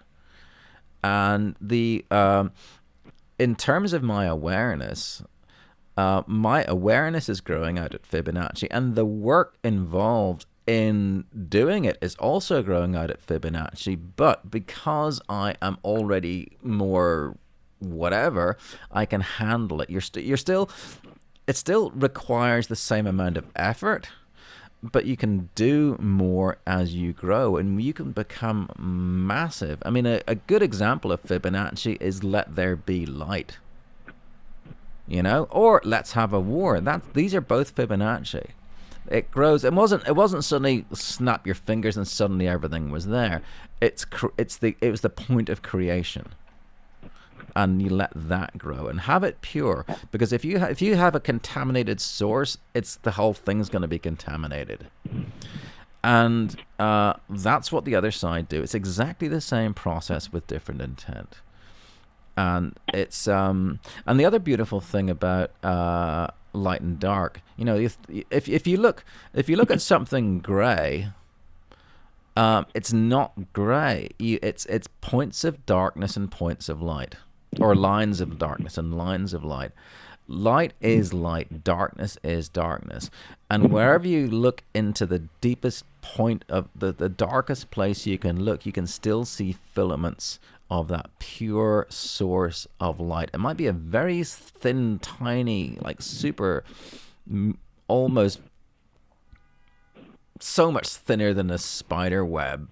And in terms of my awareness is growing out at Fibonacci, and the work involved in doing it is also growing out at Fibonacci. But because I am already more whatever, I can handle it. It still requires the same amount of effort, but you can do more as you grow, and you can become massive. I mean, a good example of Fibonacci is "Let There Be Light." Or "Let's Have a War." These are both Fibonacci. It grows. It wasn't suddenly snap your fingers and suddenly everything was there. It was the point of creation, and you let that grow and have it pure. Because if you have a contaminated source, the whole thing's going to be contaminated. And that's what the other side do. It's exactly the same process with different intent. And it's and the other beautiful thing about light and dark, if you look at something gray, it's not gray. It's points of darkness and points of light, or lines of darkness and lines of light. Light is light, darkness is darkness, and wherever you look into the deepest point of the darkest place you can look, you can still see filaments of that pure source of light. It might be a very thin, tiny, like super, almost so much thinner than a spider web,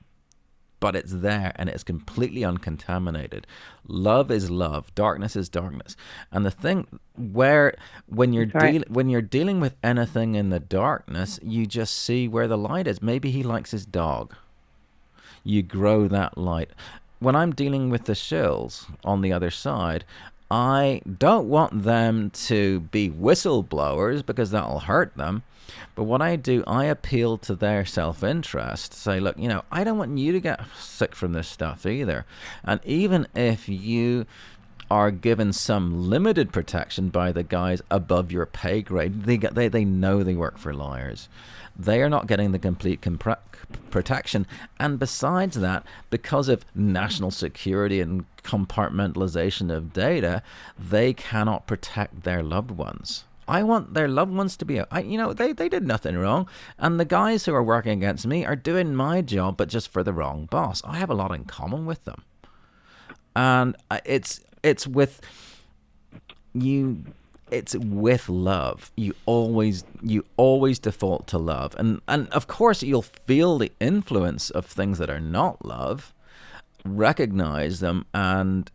but it's there and it's completely uncontaminated. Love is love, darkness is darkness. And the thing when you're dealing with anything in the darkness, you just see where the light is. Maybe he likes his dog. You grow that light. When I'm dealing with the shills on the other side, I don't want them to be whistleblowers because that'll hurt them. But what I do, I appeal to their self-interest. Say, look, I don't want you to get sick from this stuff either. And even if you are given some limited protection by the guys above your pay grade, they know they work for liars. They are not getting the complete protection. And besides that, because of national security and compartmentalization of data, they cannot protect their loved ones. I want their loved ones to be, they did nothing wrong. And the guys who are working against me are doing my job, but just for the wrong boss. I have a lot in common with them. And it's with you. It's with love. You always default to love, and of course you'll feel the influence of things that are not love. Recognize them, and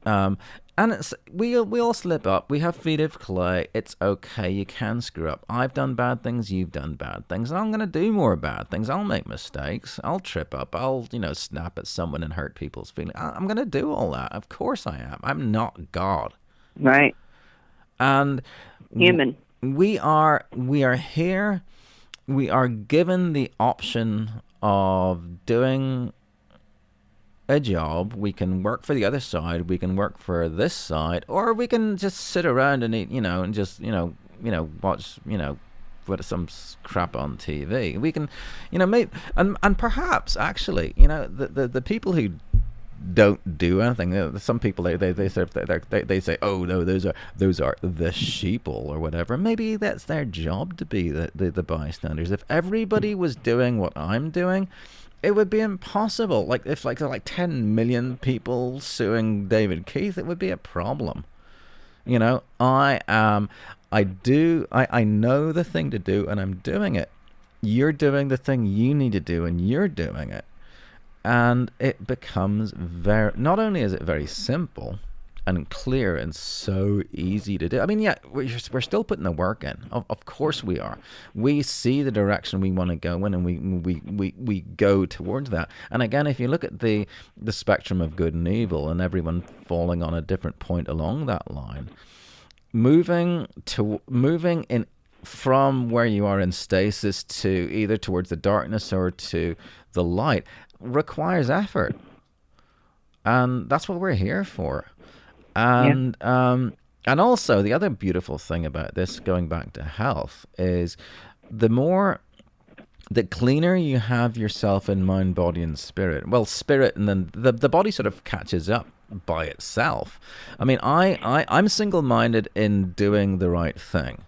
it's we all slip up. We have feet of clay. It's okay. You can screw up. I've done bad things. You've done bad things. And I'm gonna do more bad things. I'll make mistakes. I'll trip up. I'll snap at someone and hurt people's feelings. I'm gonna do all that. Of course I am. I'm not God. Right. And human. We are here. we are given the option of doing a job. We can work for the other side, we can work for this side, or we can just sit around and eat, and just, watch, with some crap on TV. We can, maybe, and perhaps actually, the people who don't do anything. Some people they say, oh no, those are the sheeple or whatever. Maybe that's their job to be the bystanders. If everybody was doing what I'm doing, it would be impossible. Like if like 10 million people suing David Keith, it would be a problem. I know the thing to do, and I'm doing it. You're doing the thing you need to do, and you're doing it. And it becomes not only is it very simple and clear and so easy to do. I mean, yeah, we're still putting the work in. Of course we are. We see the direction we want to go in, and we go towards that. And again, if you look at the spectrum of good and evil, and everyone falling on a different point along that line, moving in from where you are in stasis to either towards the darkness or to the light requires effort, and that's what we're here for. And and also the other beautiful thing about this, going back to health, is the cleaner you have yourself in mind, body, and spirit. Well, spirit, and then the body sort of catches up by itself. I mean, I'm single-minded in doing the right thing,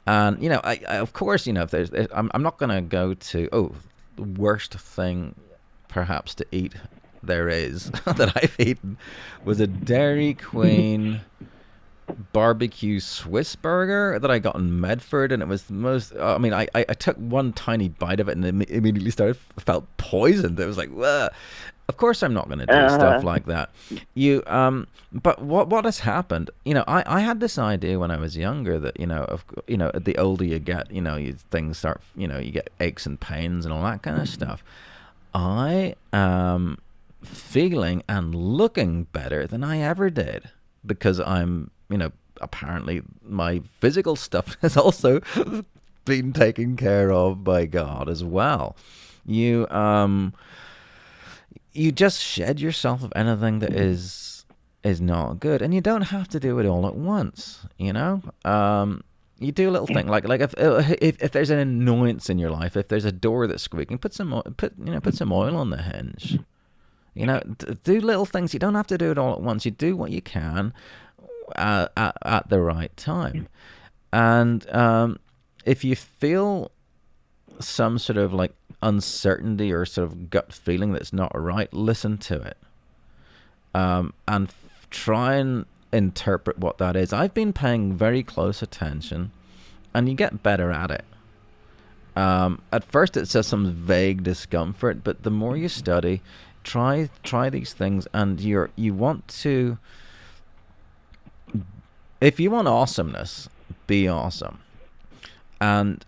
and I of course, if there's, I'm not going to go to the worst thing perhaps to eat there is that I've eaten was a Dairy Queen barbecue Swiss burger that I got in Medford, and it was the most. I took one tiny bite of it and immediately felt poisoned. It was like, whoa. Of course, I'm not going to do stuff like that. But what has happened? I had this idea when I was younger that the older you get, things start, you get aches and pains and all that kind of stuff. I am feeling and looking better than I ever did because I'm, apparently my physical stuff has also been taken care of by God as well. You just shed yourself of anything that is not good, and you don't have to do it all at once. You do a little thing like if there's an annoyance in your life, if there's a door that's squeaking, put some oil on the hinge. Do little things. You don't have to do it all at once. You do what you can at the right time. And if you feel some sort of like uncertainty or sort of gut feeling that's not right, listen to it, and try and interpret what that is. I've been paying very close attention, and you get better at it. At first it's just some vague discomfort, but the more you study, try these things, and you want to, if you want awesomeness, be awesome. And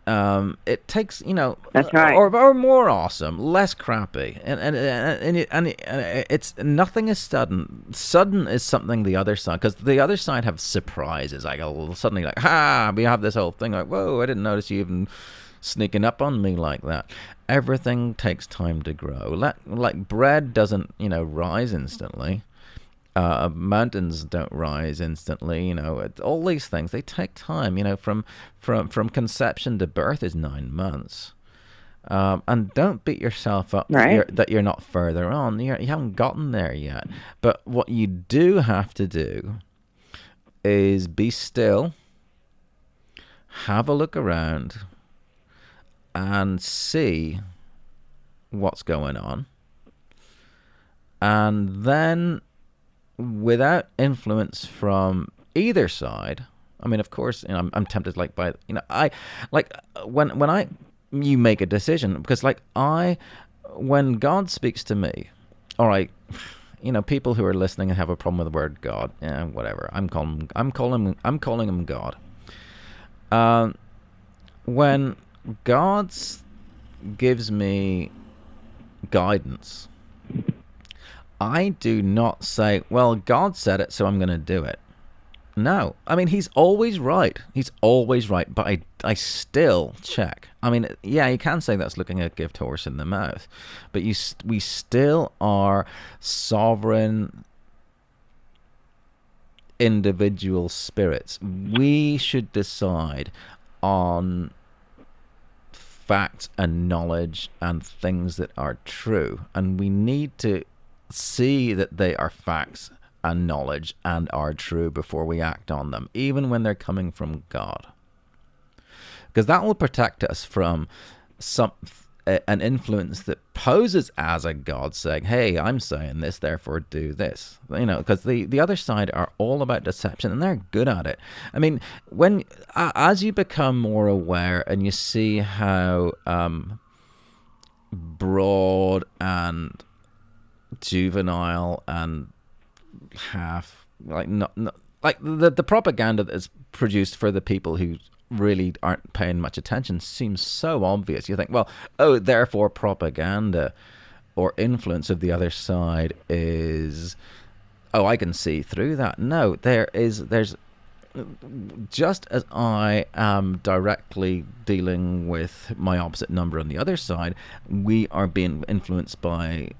it takes, that's right, or more awesome, less crappy, and it's nothing is sudden. Sudden is something the other side, because the other side have surprises. Like suddenly, like, we have this whole thing. Like, whoa, I didn't notice you even sneaking up on me like that. Everything takes time to grow. Like bread doesn't, rise instantly. Mountains don't rise instantly. All these things, they take time. From conception to birth is 9 months. And don't beat yourself up that you're not further on. You haven't gotten there yet. But what you do have to do is be still, have a look around, and see what's going on. And then, without influence from either side, I mean, of course, I'm tempted, like, by, I, like, when you make a decision, because, like, when God speaks to me, all right, people who are listening and have a problem with the word God, whatever, I'm calling him God. When God gives me guidance, I do not say, well, God said it, so I'm going to do it. No, I mean he's always right. He's always right, but I still check. I mean, yeah, you can say that's looking a gift horse in the mouth, but we still are sovereign individual spirits. We should decide on facts and knowledge and things that are true, and we need to see that they are facts and knowledge and are true before we act on them, even when they're coming from God, because that will protect us from an influence that poses as a God saying, hey, I'm saying this, therefore do this. Because the other side are all about deception, and they're good at it. I mean, when as you become more aware and you see how broad and juvenile and half not like the propaganda that is produced for the people who really aren't paying much attention seems so obvious. You think, well, oh, therefore propaganda or influence of the other side is, oh, I can see through that. No, there's just as I am directly dealing with my opposite number on the other side, we are being influenced by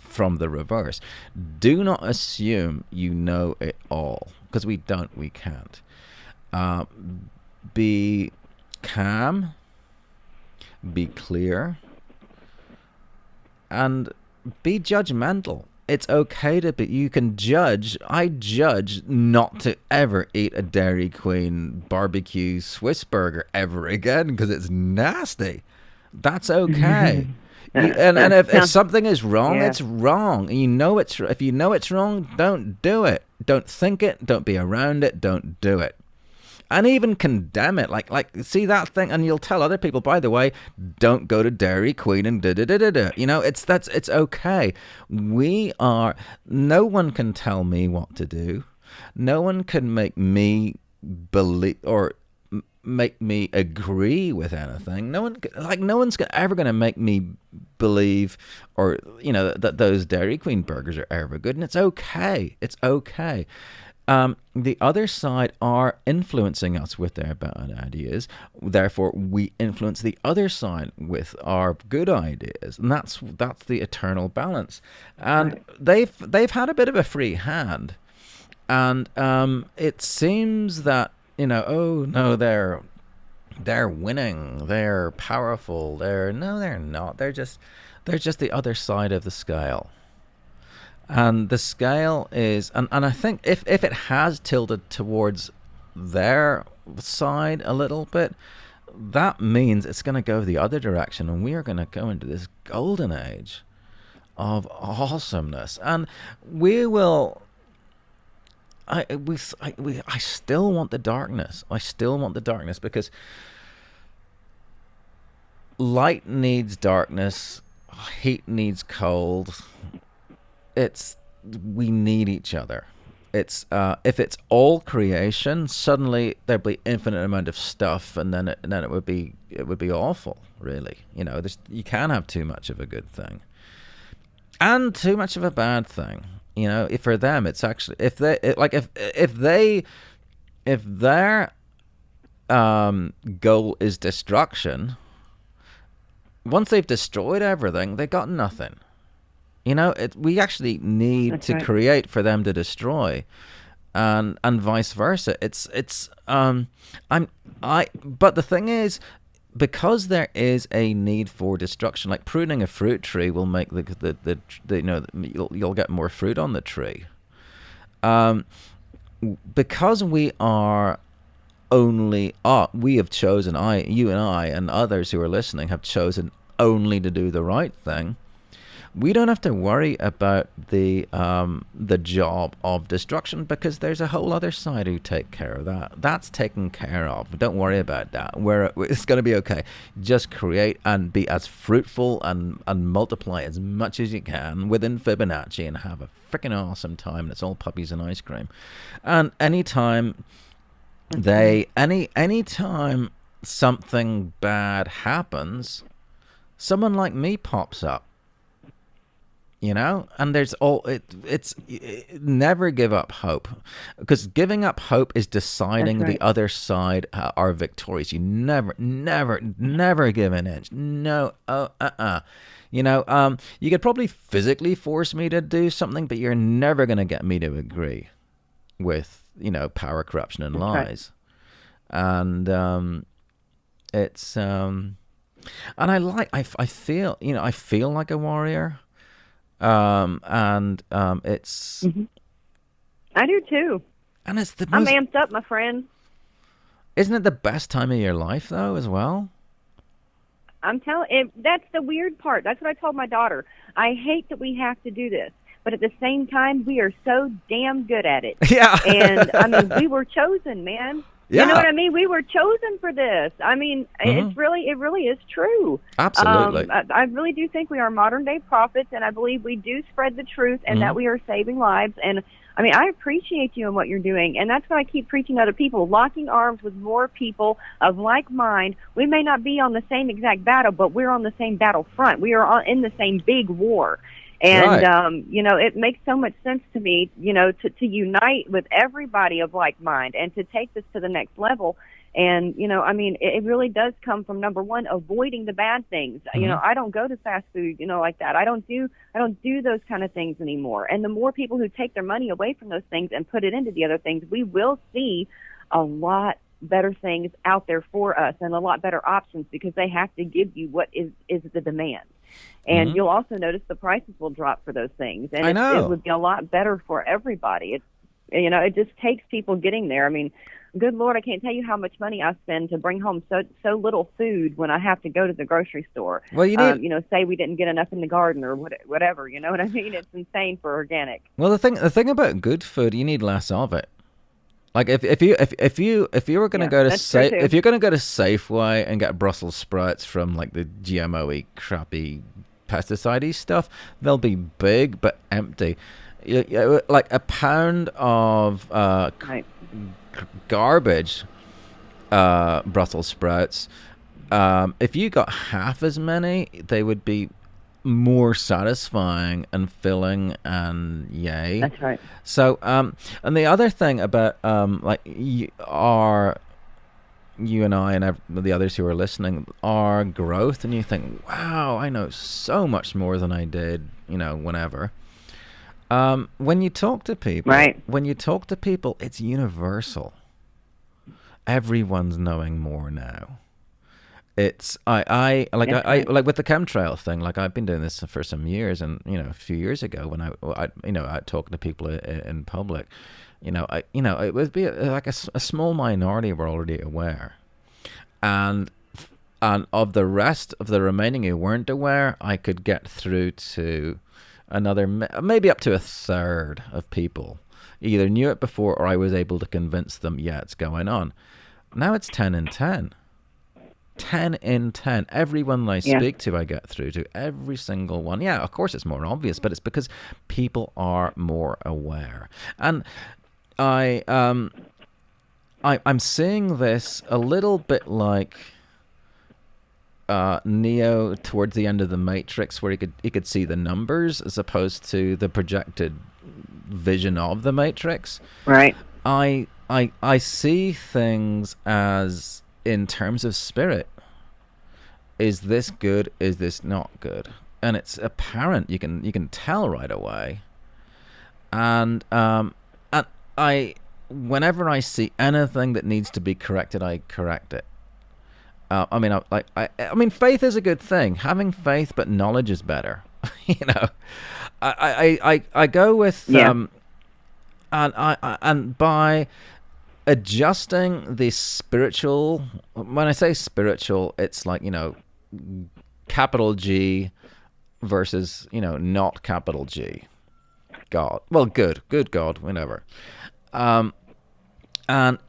from the reverse. Do not assume you know it all, because we don't, we can't. Be calm, be clear, and be judgmental. It's okay to be, you can judge. I judge not to ever eat a Dairy Queen barbecue Swiss burger ever again because it's nasty. That's okay. And if something is wrong, it's wrong. And if you know it's wrong, don't do it. Don't think it. Don't be around it. Don't do it. And even condemn it. Like see that thing, and you'll tell other people, by the way, don't go to Dairy Queen and da-da-da-da-da. It's okay. No one can tell me what to do. No one can make me believe or make me agree with anything. No one's ever going to make me believe or that those Dairy Queen burgers are ever good, and it's okay. It's okay. The other side are influencing us with their bad ideas. Therefore, we influence the other side with our good ideas, and that's the eternal balance. And right. they've had a bit of a free hand, and it seems that oh no, they're winning, they're powerful. They're not. They're just the other side of the scale. And the scale is, and I think if it has tilted towards their side a little bit, that means it's going to go the other direction, and we are going to go into this golden age of awesomeness. And we will. I still want the darkness. I still want the darkness, because light needs darkness, heat needs cold. We need each other. It's if it's all creation, suddenly there'd be infinite amount of stuff, and then it would be awful. Really, you can have too much of a good thing, and too much of a bad thing. For them, it's actually if their goal is destruction, once they've destroyed everything, they got nothing. We actually need to create for them to destroy, and vice versa. But the thing is, because there is a need for destruction, like pruning a fruit tree will make you'll get more fruit on the tree. Because we are we have chosen, you and I and others who are listening have chosen only to do the right thing. We don't have to worry about the job of destruction, because there's a whole other side who take care of that. That's taken care of. Don't worry about that. It's going to be okay. Just create and be as fruitful and multiply as much as you can within Fibonacci, and have a freaking awesome time. And it's all puppies and ice cream. And anytime anytime something bad happens, someone like me pops up. And never give up hope, because giving up hope is deciding That's the right. other side are victorious. You never give an inch. No. You could probably physically force me to do something, but you're never going to get me to agree with, power, corruption, and That's right. lies. And it's and I feel like a warrior. And it's Hmm. I do too. and it's the I'm most. amped up, my friend. Isn't it the best time of your life though, as well? I'm telling that's the weird part. That's what I told my daughter. I hate that we have to do this, but at the same time, we are so damn good at it. Yeah. And I mean, we were chosen, man. You know Yeah. what I mean? We were chosen for this. I mean, Mhm. it really is true. Absolutely. I really do think we are modern day prophets, and I believe we do spread the truth, and that Mhm. we are saving lives. And I mean, I appreciate you and what you're doing, and that's what I keep preaching to other people: locking arms with more people of like mind. We may not be on the same exact battle, but we're on the same battlefront. We are in the same big war. And, Right. it makes so much sense to me, to unite with everybody of like mind and to take this to the next level. And, I mean, it really does come from, number one, avoiding the bad things. Mhm. I don't go to fast food, like that. I don't do those kind of things anymore. And the more people who take their money away from those things and put it into the other things, we will see a lot better things out there for us and a lot better options, because they have to give you what is the demand. And Mhm. you'll also notice the prices will drop for those things, and I it know. would be a lot better for everybody. It just takes people getting there. I mean, good Lord, I can't tell you how much money I spend to bring home so little food when I have to go to the grocery store. Well, you need. Say we didn't get enough in the garden or whatever. You know what I mean? It's insane for organic. Well, the thing about good food, you need less of it. Like if you were gonna Yeah, go to that's true too. if you're gonna go to Safeway and get Brussels sprouts from like the GMO-y crappy pesticide stuff, they'll be big but empty. Like a pound of Right. garbage Brussels sprouts. If you got half as many, they would be more satisfying and filling and yay. That's right. So, and the other thing about like you and I and the others who are listening, our growth, and you think, wow, I know so much more than I did, whenever. When you talk to people, Right. It's universal. Everyone's knowing more now. It's I like That's I right. like with the chemtrail thing. Like I've been doing this for some years, and a few years ago when I talking to people in public, it would be like a small minority were already aware, and of the rest of the remaining who weren't aware, I could get through to another maybe up to a third of people either knew it before or I was able to convince them, yeah, it's going on. Now it's 10 in 10. 10 in 10. Everyone I Yeah. speak to, I get through to. Every single one. Yeah, of course it's more obvious, but it's because people are more aware. And I'm seeing this a little bit like Neo towards the end of the Matrix, where he could see the numbers as opposed to the projected vision of the Matrix. Right. I see things as in terms of spirit. Is this good? Is this not good? And it's apparent. You can tell right away. And I whenever I see anything that needs to be corrected, I correct it. I mean, faith is a good thing. Having faith, but knowledge is better. I go with Yeah. and by adjusting the spiritual, when I say spiritual, it's like, capital G versus, not capital G. God. Well, good God, whatever. And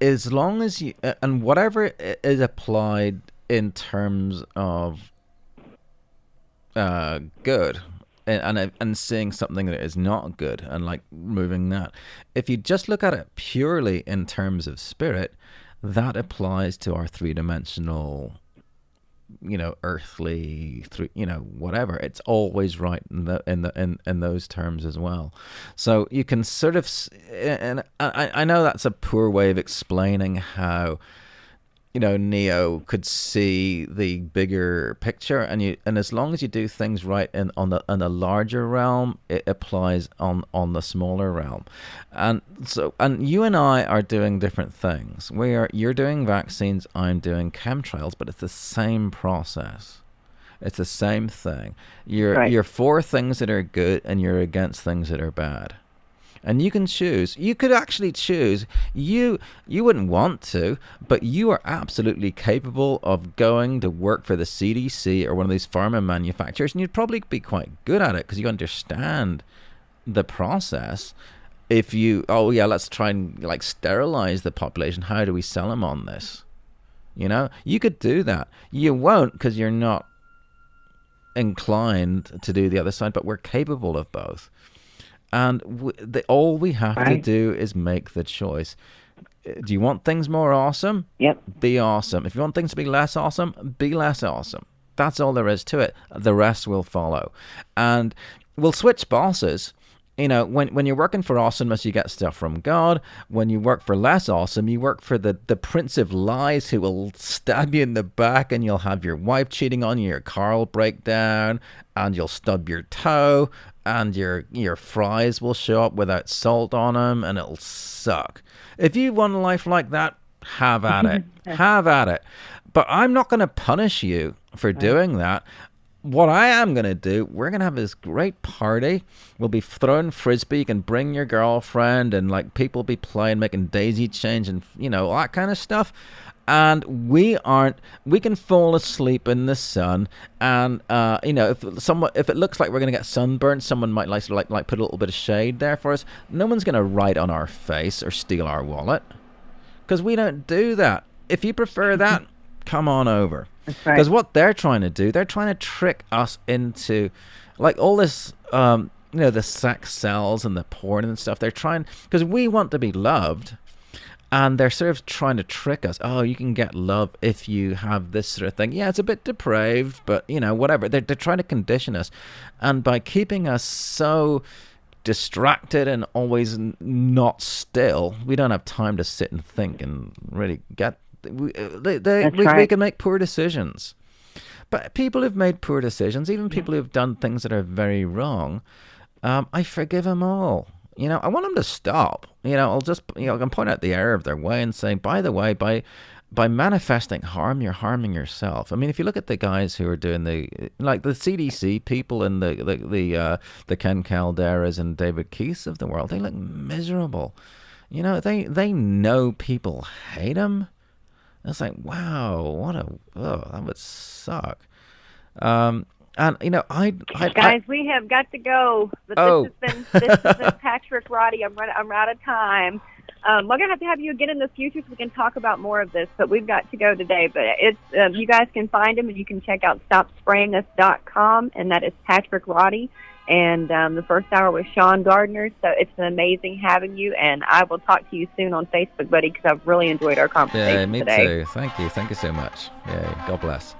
as long as you, and whatever is applied in terms of good, and seeing something that is not good and like moving that, if you just look at it purely in terms of spirit, that applies to our three-dimensional earthly, through, whatever. It's always right in those terms as well. So you can sort of, and I know that's a poor way of explaining how Neo could see the bigger picture, and as long as you do things right in the larger realm, it applies on the smaller realm. And you and I are doing different things. You're doing vaccines, I'm doing chemtrails, but it's the same process. It's the same thing. You're for things that are good, and you're against things that are bad. And you can choose. You could actually choose. You wouldn't want to, but you are absolutely capable of going to work for the CDC or one of these pharma manufacturers, and you'd probably be quite good at it because you understand the process. If let's try and sterilize the population. How do we sell them on this? You could do that. You won't because you're not inclined to do the other side, but we're capable of both. And all we have to do is make the choice. Do you want things more awesome? Yep. Be awesome. If you want things to be less awesome, be less awesome. That's all there is to it. The rest will follow. And we'll switch bosses. When you're working for awesomeness, you get stuff from God. When you work for less awesome, you work for the Prince of Lies, who will stab you in the back, and you'll have your wife cheating on you, your car will break down, and you'll stub your toe, and your fries will show up without salt on them, and it'll suck. If you want a life like that, have at it. Have at it. But I'm not going to punish you for doing that. What I am going to do, we're going to have this great party. We'll be throwing frisbee. You can bring your girlfriend, and people will be playing, making daisy chains, and all that kind of stuff. And we can fall asleep in the sun, and if it looks like we're going to get sunburned, someone might like put a little bit of shade there for us. No one's going to write on our face or steal our wallet, because we don't do that. If you prefer that, come on over. Because what they're trying to do, they're trying to trick us into all this the sex sells and the porn and stuff. They're trying, because we want to be loved. And they're sort of trying to trick us. Oh, you can get love if you have this sort of thing. Yeah, it's a bit depraved, but, whatever. They're trying to condition us. And by keeping us so distracted and always not still, we don't have time to sit and think and really get... We can make poor decisions. But people who've made poor decisions, even people who've done things that are very wrong, I forgive them all. I want them to stop. I'll just, I can point out the error of their way and say, by the way, by manifesting harm, you're harming yourself. I mean, if you look at the guys who are doing the CDC people and the Ken Calderas and David Keiths of the world, they look miserable. They know people hate them. It's like, wow, that would suck. And guys, we have got to go. But this has been Patrick, Roddie. I'm out of time. We're gonna have you again in the future so we can talk about more of this. But we've got to go today. But it's you guys can find him, and you can check out StopSprayingUs.com, and that is Patrick Roddie. And the first hour was Sean Gardner. So it's been amazing having you, and I will talk to you soon on Facebook, buddy, because I've really enjoyed our conversation today. Yeah, me too. Thank you so much. Yeah, God bless.